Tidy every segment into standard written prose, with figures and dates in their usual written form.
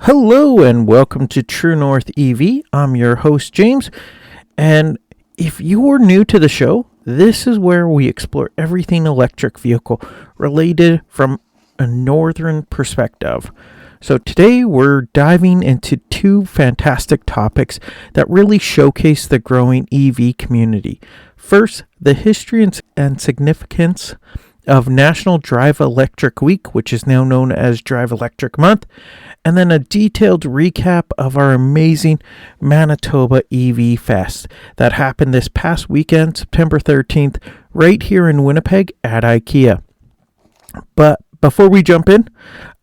Hello and welcome to True North EV. I'm your host, James. And if you're new to the show, this is where we explore everything electric vehicle related from a northern perspective. So today we're diving into two fantastic topics that really showcase the growing EV community. First, the history and significance of National Drive Electric Week, which is now known as Drive Electric Month, and then a detailed recap of our amazing Manitoba EV Fest that happened this past weekend, September 13th, right here in Winnipeg at IKEA. But before we jump in,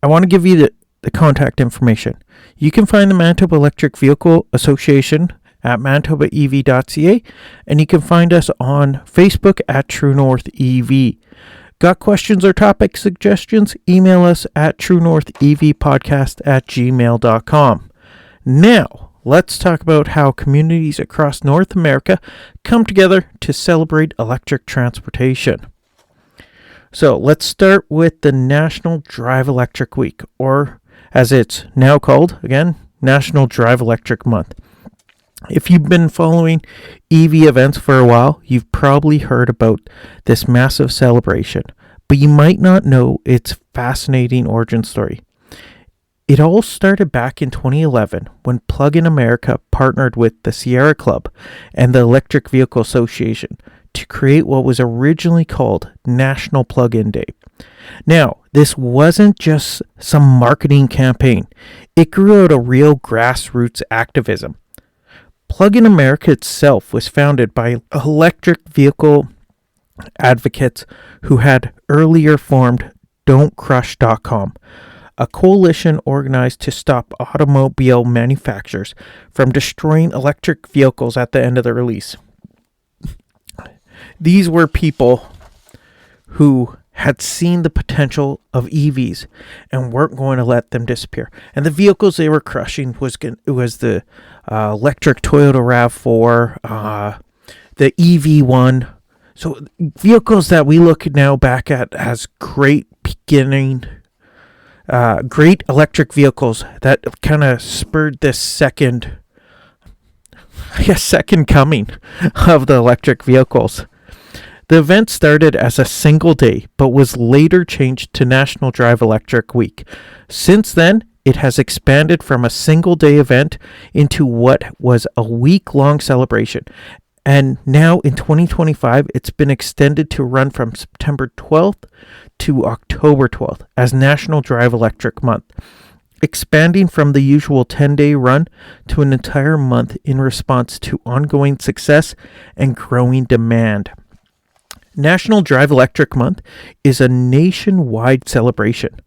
I want to give you the contact information. You can find the Manitoba Electric Vehicle Association at manitobaev.ca, and you can find us on Facebook at True North EV. Got questions or topic suggestions? Email us at truenorthevpodcast@gmail.com. Now, let's talk about how communities across North America come together to celebrate electric transportation. So let's start with the National Drive Electric Week, or as it's now called, again, National Drive Electric Month. If you've been following EV events for a while, you've probably heard about this massive celebration, but you might not know its fascinating origin story. It all started back in 2011 when Plug-in America partnered with the Sierra Club and the Electric Vehicle Association to create what was originally called National Plug-in Day. Now, this wasn't just some marketing campaign. It grew out of real grassroots activism. Plug-in America itself was founded by electric vehicle advocates who had earlier formed Don'tCrush.com, a coalition organized to stop automobile manufacturers from destroying electric vehicles at the end of the release. These were people who had seen the potential of EVs and weren't going to let them disappear. And the vehicles they were crushing was the electric Toyota RAV4, the EV1. So vehicles that we look now back at as great electric vehicles that kind of spurred this second coming of the electric vehicles. The event started as a single day, but was later changed to National Drive Electric Week. Since then, it has expanded from a single day event into what was a week-long celebration. And now in 2025, it's been extended to run from September 12th to October 12th as National Drive Electric Month, expanding from the usual 10-day run to an entire month in response to ongoing success and growing demand. National Drive Electric Month is a nationwide celebration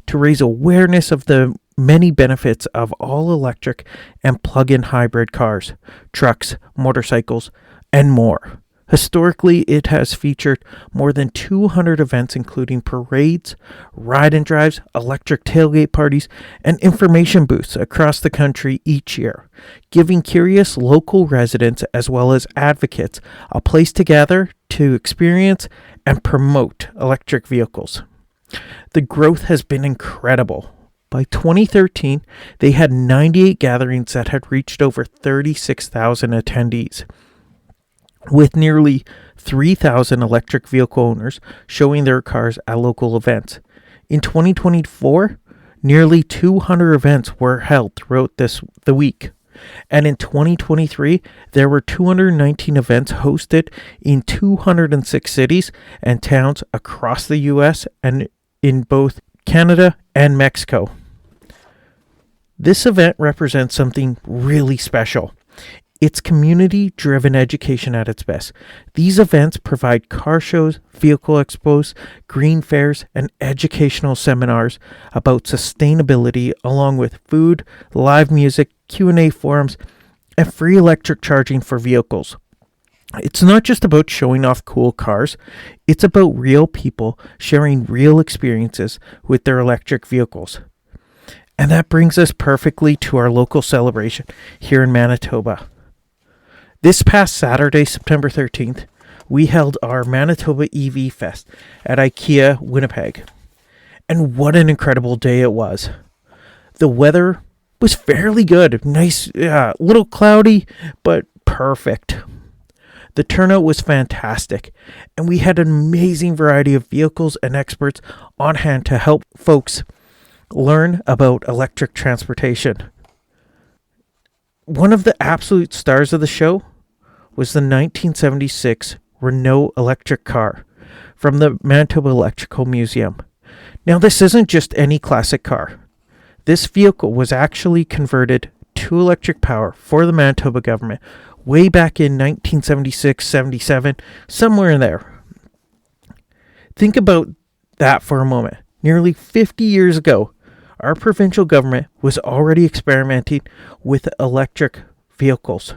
to raise awareness of the many benefits of all electric and plug-in hybrid cars, trucks, motorcycles, and more. Historically, it has featured more than 200 events, including parades, ride and drives, electric tailgate parties, and information booths across the country each year, giving curious local residents as well as advocates a place to gather to experience and promote electric vehicles. The growth has been incredible. By 2013, they had 98 gatherings that had reached over 36,000 attendees, with nearly 3,000 electric vehicle owners showing their cars at local events. In 2024, nearly 200 events were held throughout the week. And in 2023, there were 219 events hosted in 206 cities and towns across the U.S. and in both Canada and Mexico. This event represents something really special. It's community-driven education at its best. These events provide car shows, vehicle expos, green fairs, and educational seminars about sustainability, along with food, live music, Q&A forums, and free electric charging for vehicles. It's not just about showing off cool cars. It's about real people sharing real experiences with their electric vehicles. And that brings us perfectly to our local celebration here in Manitoba. This past Saturday, September 13th, we held our Manitoba EV Fest at IKEA Winnipeg. And what an incredible day it was. The weather was fairly good. Nice, little cloudy, but perfect. The turnout was fantastic, and we had an amazing variety of vehicles and experts on hand to help folks learn about electric transportation. One of the absolute stars of the show was the 1976 Renault electric car from the Manitoba Electrical Museum. Now, this isn't just any classic car. This vehicle was actually converted to electric power for the Manitoba government way back in 1976, 77, somewhere in there. Think about that for a moment. Nearly 50 years ago, our provincial government was already experimenting with electric vehicles.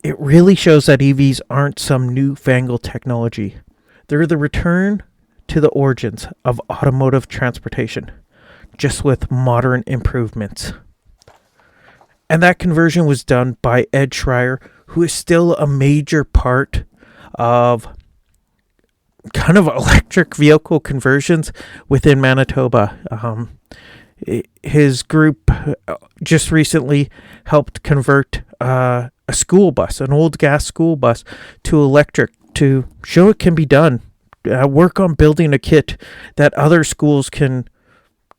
It really shows that EVs aren't some newfangled technology. They're the return to the origins of automotive transportation, just with modern improvements. And that conversion was done by Ed Schreier, who is still a major part of kind of electric vehicle conversions within Manitoba. His group just recently helped convert a school bus, an old gas school bus, to electric to show it can be done. Work on building a kit that other schools can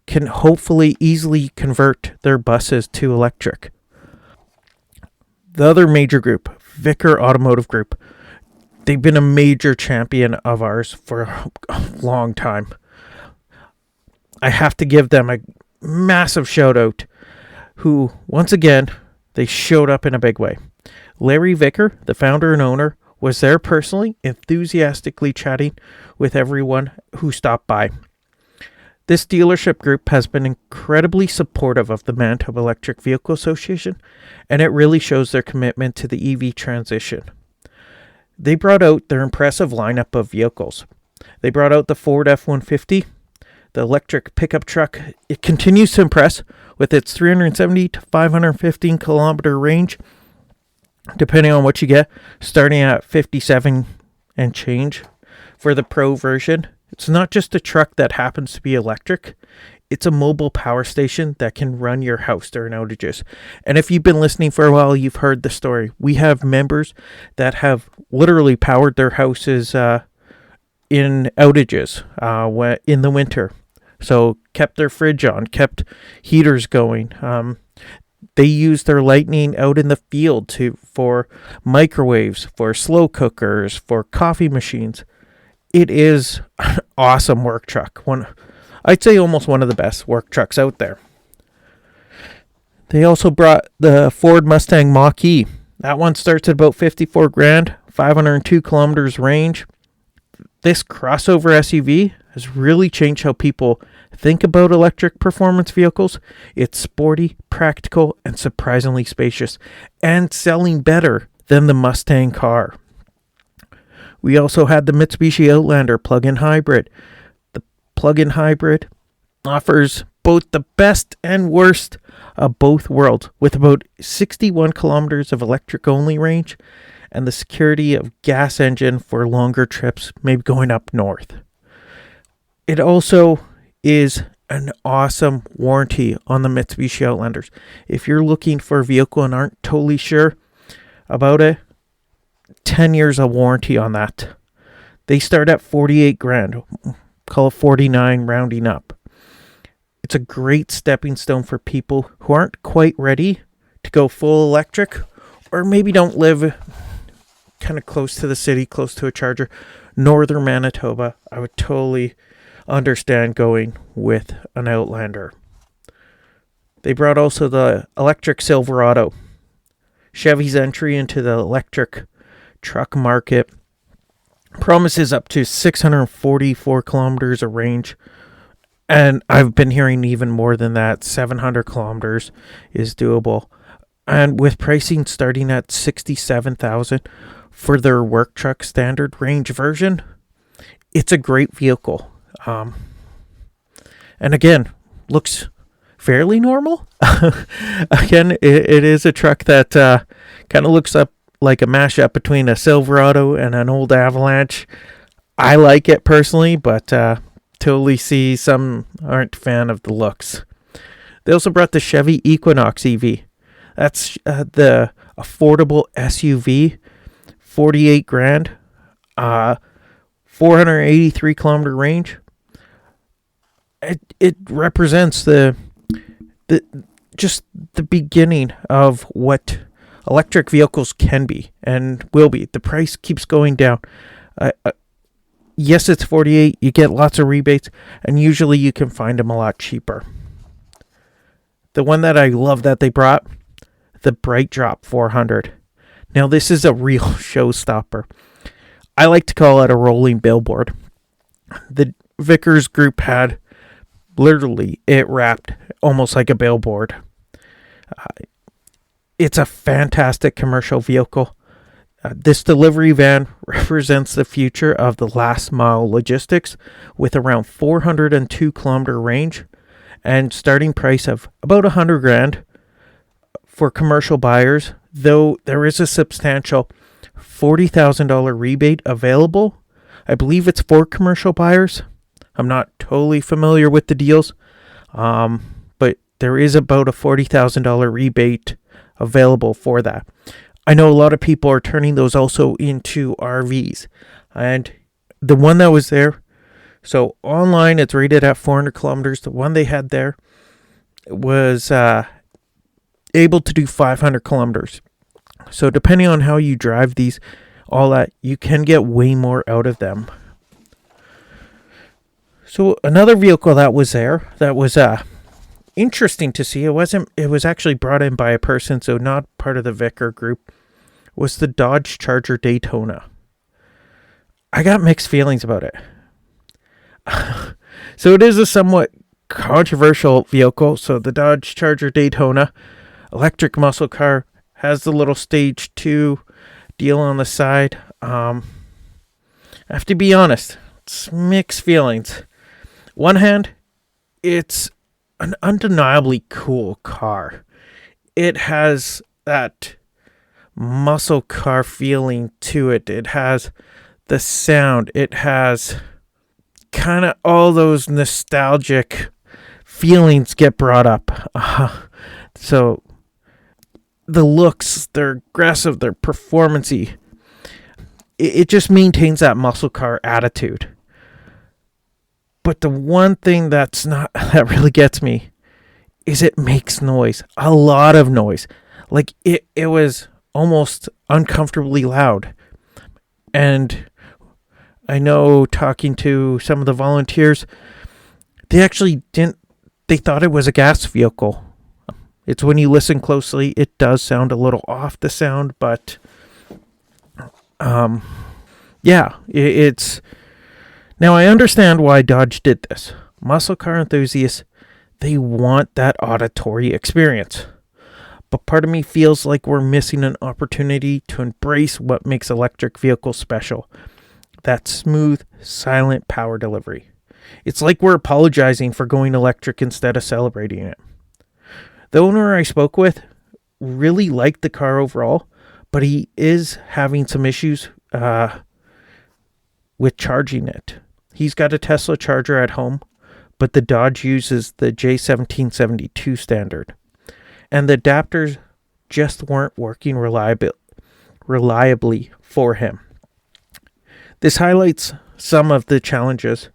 hopefully easily convert their buses to electric. The other major group, Vickers Automotive Group, they've been a major champion of ours for a long time. I have to give them a massive shout out, who, once again, they showed up in a big way. Larry Vicker, the founder and owner, was there personally, enthusiastically chatting with everyone who stopped by. This dealership group has been incredibly supportive of the Manitoba Electric Vehicle Association, and it really shows their commitment to the EV transition. They brought out their impressive lineup of vehicles. They brought out the Ford F-150, the electric pickup truck. It continues to impress with its 370 to 515 kilometer range, depending on what you get, starting at 57 and change for the Pro version. It's not just a truck that happens to be electric. It's a mobile power station that can run your house during outages. And if you've been listening for a while, you've heard the story. We have members that have literally powered their houses in outages in the winter. So kept their fridge on, kept heaters going. They use their lightning out in the field for microwaves, for slow cookers, for coffee machines. It is an awesome work truck. I'd say almost one of the best work trucks out there. They also brought the Ford Mustang Mach-E. That one starts at about $54,000, 502 kilometers range. This crossover SUV has really changed how people think about electric performance vehicles. It's sporty, practical, and surprisingly spacious, and selling better than the Mustang car. We also had the Mitsubishi Outlander plug-in hybrid. The plug-in hybrid offers both the best and worst of both worlds, with about 61 kilometers of electric-only range and the security of gas engine for longer trips, maybe going up north. It also is an awesome warranty on the Mitsubishi Outlanders. If you're looking for a vehicle and aren't totally sure about it, 10 years of warranty on that. They start at $48,000, call it 49 rounding up. It's a great stepping stone for people who aren't quite ready to go full electric, or maybe don't live kind of close to the city, close to a charger. Northern Manitoba, I would totally understand going with an Outlander. They brought also the electric Silverado. Chevy's entry into the electric truck market promises up to 644 kilometers of range, and I've been hearing even more than that. 700 kilometers is doable, and with pricing starting at $67,000 for their work truck standard range version, it's a great vehicle. And again, looks fairly normal. Again, it is a truck that kind of looks up like a mashup between a Silverado and an old Avalanche. I like it personally, but totally see some aren't a fan of the looks. They also brought the Chevy Equinox EV. That's the affordable SUV, 48 grand, 483 kilometer range. It represents the just the beginning of what electric vehicles can be and will be. The price keeps going down. Yes, it's 48. You get lots of rebates, and usually you can find them a lot cheaper. The one that I love that they brought, the Bright Drop 400. Now, this is a real showstopper. I like to call it a rolling billboard. The Vickers Group had literally it wrapped almost like a billboard. It's a fantastic commercial vehicle. This delivery van represents the future of the last mile logistics with around 402 kilometer range and starting price of about 100 grand for commercial buyers, though there is a substantial $40,000 rebate available. I believe it's for commercial buyers. I'm not totally familiar with the deals, but there is about a $40,000 rebate available for that. I know a lot of people are turning those also into RVs, and the one that was there, so online it's rated at 400 kilometers. The one they had there was able to do 500 kilometers. So depending on how you drive these, all that, you can get way more out of them. So another vehicle that was there that was interesting to see, it was actually brought in by a person, so not part of the Vicker Group, was the Dodge Charger Daytona. I got mixed feelings about it. So it is a somewhat controversial vehicle. So the Dodge Charger Daytona, electric muscle car, has the little stage 2 deal on the side. I have to be honest, it's mixed feelings. One hand, it's an undeniably cool car. It has that muscle car feeling to it. It has the sound. It has kind of all those nostalgic feelings get brought up. So the looks, they're aggressive, they're performance-y. It just maintains that muscle car attitude. But the one thing that really gets me is it makes noise. A lot of noise. Like it was almost uncomfortably loud. And I know talking to some of the volunteers, they thought it was a gas vehicle. It's when you listen closely, it does sound a little off the sound, but it's... Now, I understand why Dodge did this. Muscle car enthusiasts, they want that auditory experience. But part of me feels like we're missing an opportunity to embrace what makes electric vehicles special. That smooth, silent power delivery. It's like we're apologizing for going electric instead of celebrating it. The owner I spoke with really liked the car overall, but he is having some issues with charging it. He's got a Tesla charger at home, but the Dodge uses the J1772 standard. And the adapters just weren't working reliably for him. This highlights some of the challenges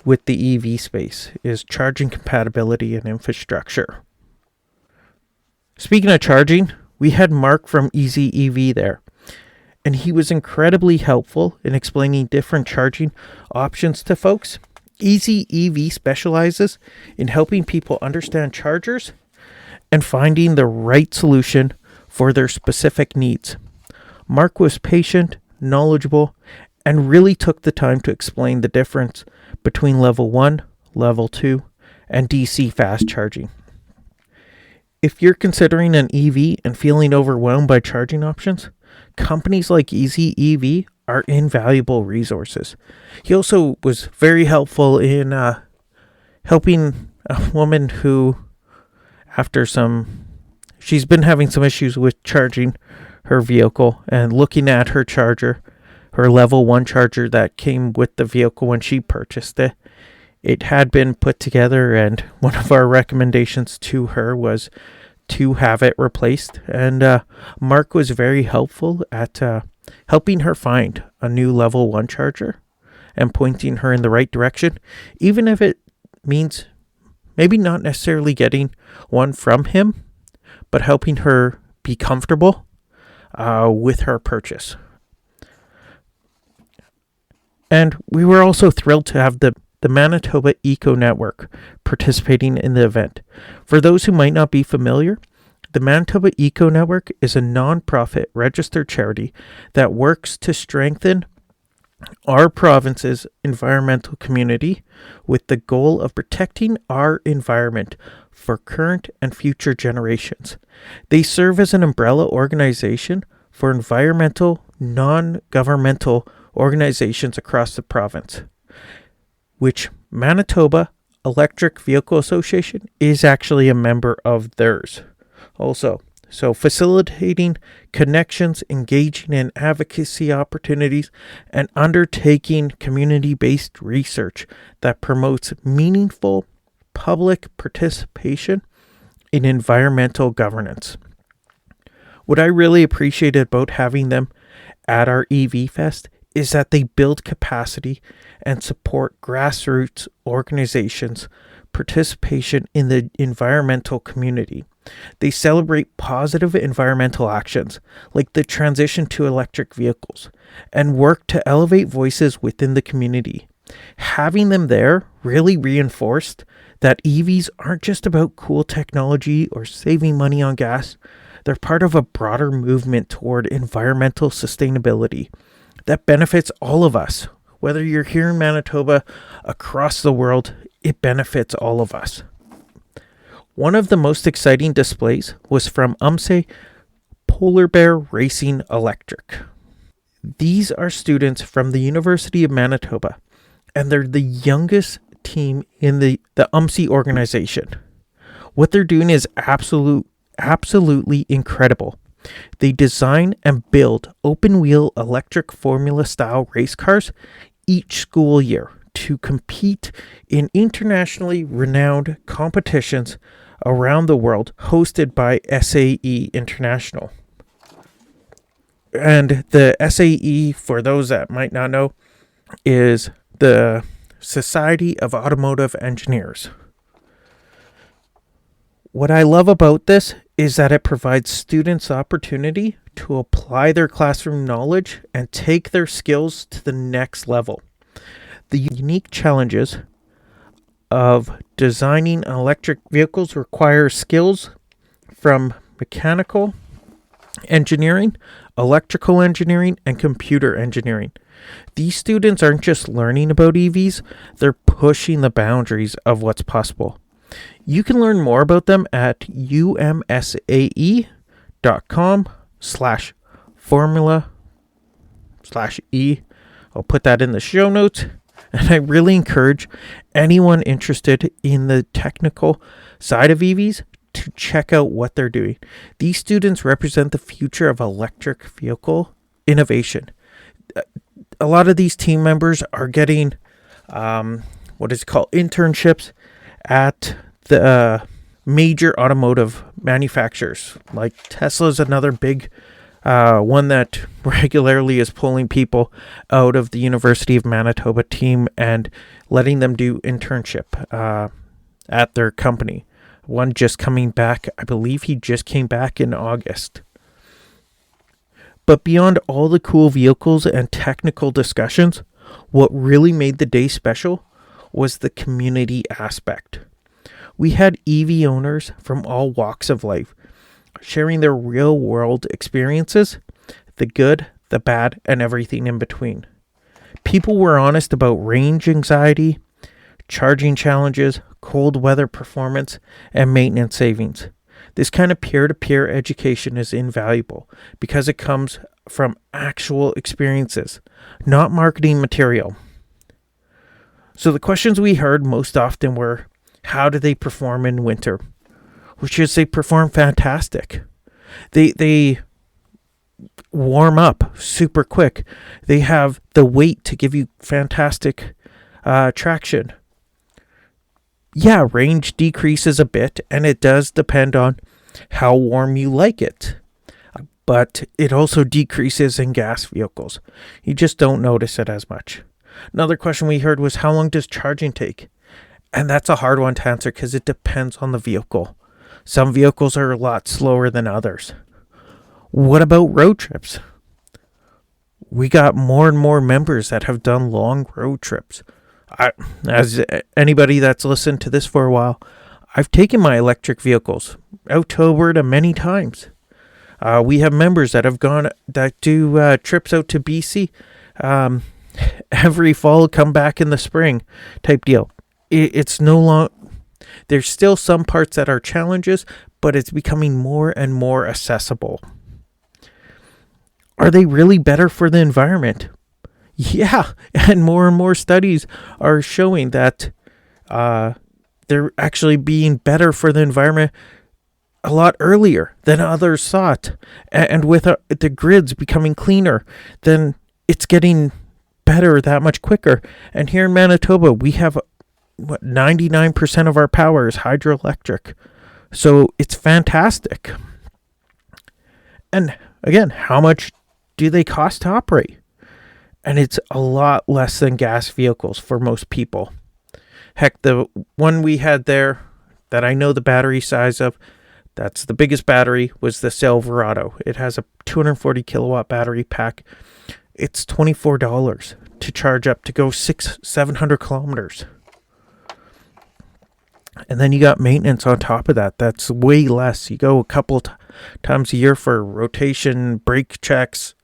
with the EV space, is charging compatibility and infrastructure. Speaking of charging, we had Mark from Easy EV there. And he was incredibly helpful in explaining different charging options to folks. Easy EV specializes in helping people understand chargers and finding the right solution for their specific needs. Mark was patient, knowledgeable, and really took the time to explain the difference between level 1, level 2, and DC fast charging. If you're considering an EV and feeling overwhelmed by charging options, companies like Easy EV are invaluable resources. He also was very helpful in helping a woman who, she's been having some issues with charging her vehicle and looking at her charger, her level 1 charger that came with the vehicle when she purchased it. It had been put together, and one of our recommendations to her was to have it replaced. And Mark was very helpful at helping her find a new level 1 charger and pointing her in the right direction, even if it means maybe not necessarily getting one from him, but helping her be comfortable with her purchase. And we were also thrilled to have the Manitoba Eco Network participating in the event. For those who might not be familiar, the Manitoba Eco Network is a non-profit registered charity that works to strengthen our province's environmental community with the goal of protecting our environment for current and future generations. They serve as an umbrella organization for environmental, non-governmental organizations across the province, which Manitoba Electric Vehicle Association is actually a member of theirs also. So facilitating connections, engaging in advocacy opportunities, and undertaking community-based research that promotes meaningful public participation in environmental governance. What I really appreciated about having them at our EV Fest is that they build capacity and support grassroots organizations' participation in the environmental community. They celebrate positive environmental actions, like the transition to electric vehicles, and work to elevate voices within the community. Having them there really reinforced that EVs aren't just about cool technology or saving money on gas. They're part of a broader movement toward environmental sustainability that benefits all of us. Whether you're here in Manitoba, across the world, it benefits all of us. One of the most exciting displays was from UMSAE Polar Bear Racing Electric. These are students from the University of Manitoba, and they're the youngest team in the UMSAE organization. What they're doing is absolutely incredible. They design and build open-wheel electric formula-style race cars each school year to compete in internationally renowned competitions around the world hosted by SAE International. And the SAE, for those that might not know, is the Society of Automotive Engineers. What I love about this is that it provides students the opportunity to apply their classroom knowledge and take their skills to the next level. The unique challenges of designing electric vehicles require skills from mechanical engineering, electrical engineering, and computer engineering. These students aren't just learning about EVs, they're pushing the boundaries of what's possible. You can learn more about them at umsae.com/formula/E. I'll put that in the show notes. And I really encourage anyone interested in the technical side of EVs to check out what they're doing. These students represent the future of electric vehicle innovation. A lot of these team members are getting internships at the major automotive manufacturers. Like Tesla's another big one that regularly is pulling people out of the University of Manitoba team and letting them do internship at their company. One just coming back, I believe he just came back in August. But beyond all the cool vehicles and technical discussions, what really made the day special was the community aspect. We had EV owners from all walks of life sharing their real-world experiences, the good, the bad, and everything in between. People were honest about range anxiety, charging challenges, cold weather performance, and maintenance savings. This kind of peer-to-peer education is invaluable because it comes from actual experiences, not marketing material. So the questions we heard most often were, how do they perform in winter? Which is, they perform fantastic. They warm up super quick. They have the weight to give you fantastic traction. Yeah, range decreases a bit, and it does depend on how warm you like it. But it also decreases in gas vehicles. You just don't notice it as much. Another question we heard was, how long does charging take? And that's a hard one to answer because it depends on the vehicle. Some vehicles are a lot slower than others. What about road trips? We got more and more members that have done long road trips. As anybody that's listened to this for a while, I've taken my electric vehicles out to Alberta many times. We have members that have gone that do trips out to BC every fall, come back in the spring type deal. It's no long. There's still some parts that are challenges, but it's becoming more and more accessible. Are they really better for the environment? Yeah, and more studies are showing that they're actually being better for the environment a lot earlier than others thought. And with the grids becoming cleaner, then it's getting better that much quicker. And here in Manitoba, we have 99% of our power is hydroelectric. So it's fantastic. And again, how much do they cost to operate? And it's a lot less than gas vehicles for most people. Heck, the one we had there that I know the battery size of, that's the biggest battery, was the Silverado. It has a 240 kilowatt battery pack. It's $24 to charge up to go 700 kilometers. And then you got maintenance on top of that. That's way less. You go a couple times a year for rotation, brake checks,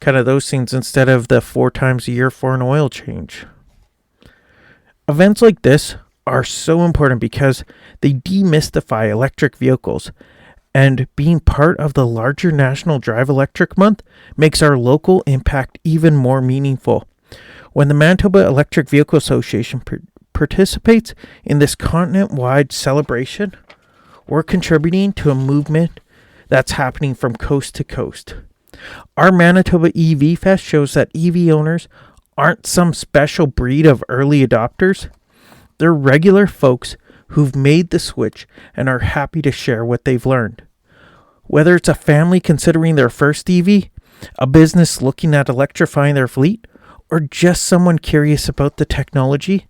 kind of those things, instead of the 4 times a year for an oil change. Events like this are so important because they demystify electric vehicles, and being part of the larger National Drive Electric Month makes our local impact even more meaningful. When the Manitoba Electric Vehicle Association participates in this continent-wide celebration, we're contributing to a movement that's happening from coast to coast. Our Manitoba EV Fest shows that EV owners aren't some special breed of early adopters. They're regular folks who've made the switch and are happy to share what they've learned. Whether it's a family considering their first EV, a business looking at electrifying their fleet, or just someone curious about the technology,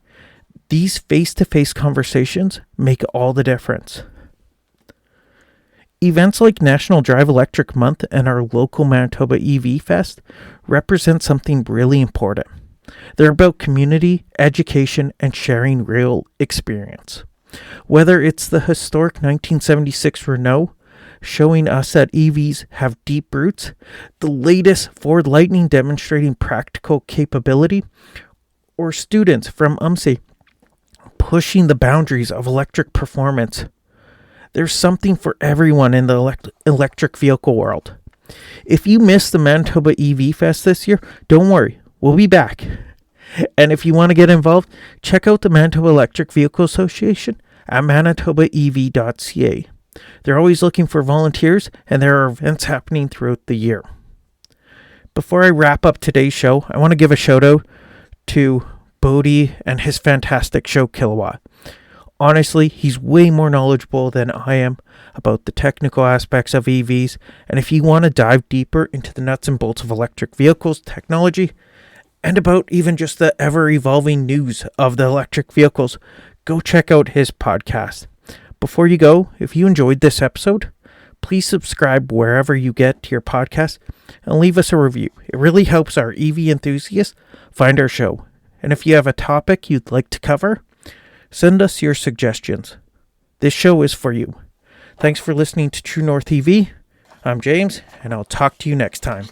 these face-to-face conversations make all the difference. Events like National Drive Electric Month and our local Manitoba EV Fest represent something really important. They're about community, education, and sharing real experience. Whether it's the historic 1976 Renault showing us that EVs have deep roots, the latest Ford Lightning demonstrating practical capability, or students from UMSAE pushing the boundaries of electric performance, there's something for everyone in the electric vehicle world. If you missed the Manitoba EV Fest this year, don't worry, we'll be back. And if you want to get involved, check out the Manitoba Electric Vehicle Association at manitobaev.ca. They're always looking for volunteers, and there are events happening throughout the year. Before I wrap up today's show, I want to give a shout out to Bodie and his fantastic show, Kilowatt. Honestly, he's way more knowledgeable than I am about the technical aspects of EVs, and if you want to dive deeper into the nuts and bolts of electric vehicles, technology, and about even just the ever-evolving news of the electric vehicles, go check out his podcast. Before you go, if you enjoyed this episode, please subscribe wherever you get to your podcast and leave us a review. It really helps our EV enthusiasts find our show. And if you have a topic you'd like to cover, send us your suggestions. This show is for you. Thanks for listening to True North EV. I'm James, and I'll talk to you next time.